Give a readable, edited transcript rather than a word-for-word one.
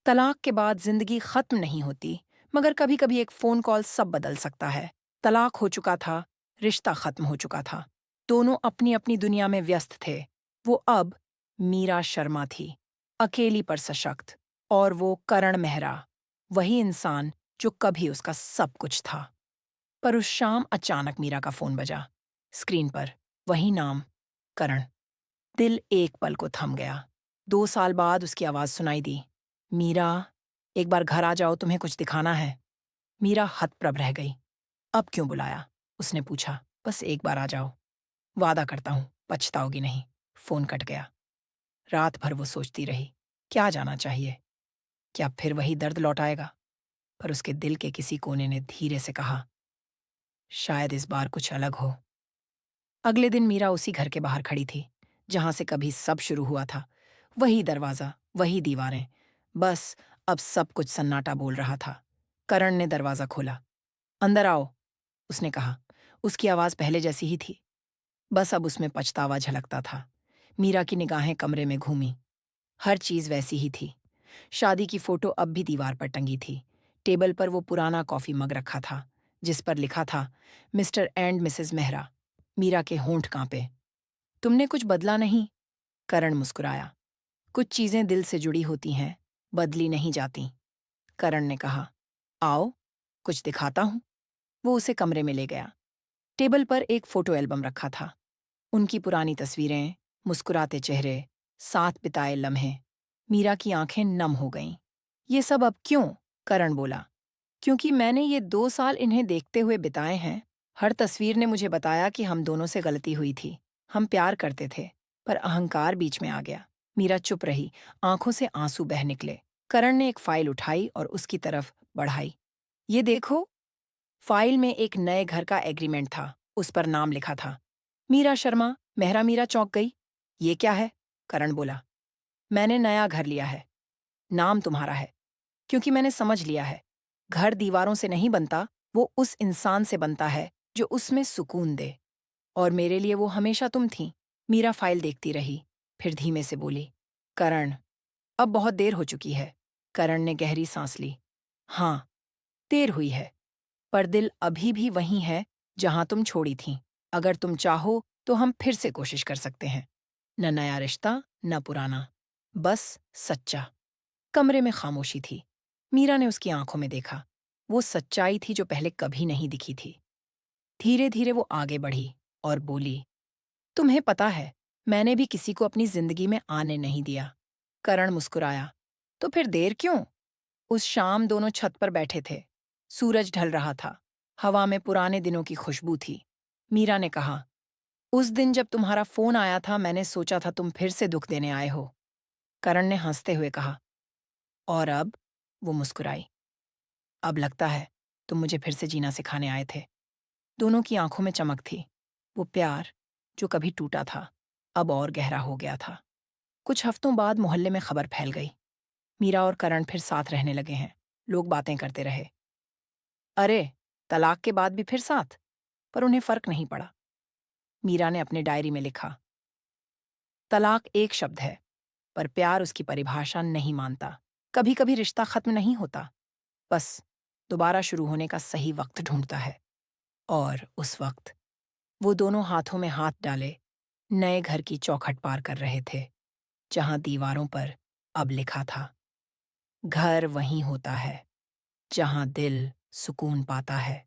तलाक के बाद जिंदगी खत्म नहीं होती, मगर कभी कभी एक फोन कॉल सब बदल सकता है। तलाक हो चुका था, रिश्ता खत्म हो चुका था। दोनों अपनी अपनी दुनिया में व्यस्त थे। वो अब मीरा शर्मा थी, अकेली पर सशक्त। और वो करण मेहरा, वही इंसान जो कभी उसका सब कुछ था। पर उस शाम अचानक मीरा का फोन बजा। स्क्रीन पर वही नाम, करण। दिल एक पल को थम गया। 2 साल बाद उसकी आवाज सुनाई दी। मीरा, एक बार घर आ जाओ, तुम्हें कुछ दिखाना है। मीरा हतप्रभ रह गई। अब क्यों बुलाया? उसने पूछा। बस एक बार आ जाओ, वादा करता हूं पछताओगी नहीं। फोन कट गया। रात भर वो सोचती रही, क्या जाना चाहिए? क्या फिर वही दर्द लौट आएगा? पर उसके दिल के किसी कोने ने धीरे से कहा, शायद इस बार कुछ अलग हो। अगले दिन मीरा उसी घर के बाहर खड़ी थी, जहां से कभी सब शुरू हुआ था। वही दरवाजा, वही दीवारें। बस अब सब कुछ सन्नाटा बोल रहा था। करण ने दरवाजा खोला। अंदर आओ, उसने कहा। उसकी आवाज पहले जैसी ही थी, बस अब उसमें पछतावा झलकता था। मीरा की निगाहें कमरे में घूमी। हर चीज वैसी ही थी। शादी की फोटो अब भी दीवार पर टंगी थी। टेबल पर वो पुराना कॉफी मग रखा था, जिस पर लिखा था, Mr and Mrs Mehra. Meera के होंठ कांपे। तुमने कुछ बदला नहीं? करण मुस्कुराया। कुछ चीजें दिल से जुड़ी होती हैं, बदली नहीं जाती। करण ने कहा, आओ, कुछ दिखाता हूं। वो उसे कमरे में ले गया। टेबल पर एक फोटो एल्बम रखा था। उनकी पुरानी तस्वीरें, मुस्कुराते चेहरे, साथ बिताए लम्हे। मीरा की आंखें नम हो गईं। ये सब अब क्यों? करण बोला। क्योंकि मैंने ये 2 साल इन्हें देखते हुए बिताए हैं। हर तस्वीर ने मुझे बताया कि हम दोनों से गलती हुई थी। हम प्यार करते थे, पर अहंकार बीच में आ गया। मीरा चुप रही, आंखों से आंसू बह निकले। करण ने एक फाइल उठाई और उसकी तरफ बढ़ाई। ये देखो। फाइल में एक नए घर का एग्रीमेंट था। उस पर नाम लिखा था, मीरा शर्मा। मेहरा मीरा चौंक गई। ये क्या है? करण बोला। मैंने नया घर लिया है। नाम तुम्हारा है। क्योंकि मैंने समझ लिया है, घर दीवारों से नहीं बनता, वो उस इंसान से बनता है जो उसमें सुकून दे। और मेरे लिए वो हमेशा तुम थी। मीरा फाइल देखती रही, फिर धीमे से बोली, करण, अब बहुत देर हो चुकी है। करण ने गहरी सांस ली। हाँ, देर हुई है, पर दिल अभी भी वही है जहां तुम छोड़ी थी। अगर तुम चाहो तो हम फिर से कोशिश कर सकते हैं। न नया रिश्ता, न पुराना, बस सच्चा। कमरे में खामोशी थी। मीरा ने उसकी आंखों में देखा। वो सच्चाई थी जो पहले कभी नहीं दिखी थी। धीरे धीरे वो आगे बढ़ी और बोली, तुम्हें पता है, मैंने भी किसी को अपनी जिंदगी में आने नहीं दिया। करण मुस्कुराया। तो फिर देर क्यों? उस शाम दोनों छत पर बैठे थे। सूरज ढल रहा था। हवा में पुराने दिनों की खुशबू थी। मीरा ने कहा, उस दिन जब तुम्हारा फोन आया था, मैंने सोचा था तुम फिर से दुख देने आए हो। करण ने हंसते हुए कहा, और अब? वो मुस्कुराई। अब लगता है तुम मुझे फिर से जीना सिखाने आए थे। दोनों की आंखों में चमक थी। वो प्यार जो कभी टूटा था, अब और गहरा हो गया था। कुछ हफ्तों बाद मोहल्ले में खबर फैल गई, मीरा और करण फिर साथ रहने लगे हैं। लोग बातें करते रहे, अरे, तलाक के बाद भी फिर साथ। पर उन्हें फर्क नहीं पड़ा। मीरा ने अपने डायरी में लिखा, तलाक एक शब्द है, पर प्यार उसकी परिभाषा नहीं मानता। कभी कभी रिश्ता खत्म नहीं होता, बस दोबारा शुरू होने का सही वक्त ढूंढता है। और उस वक्त वो दोनों हाथों में हाथ डाले नए घर की चौखट पार कर रहे थे, जहां दीवारों पर अब लिखा था, घर वहीं होता है जहां दिल सुकून पाता है।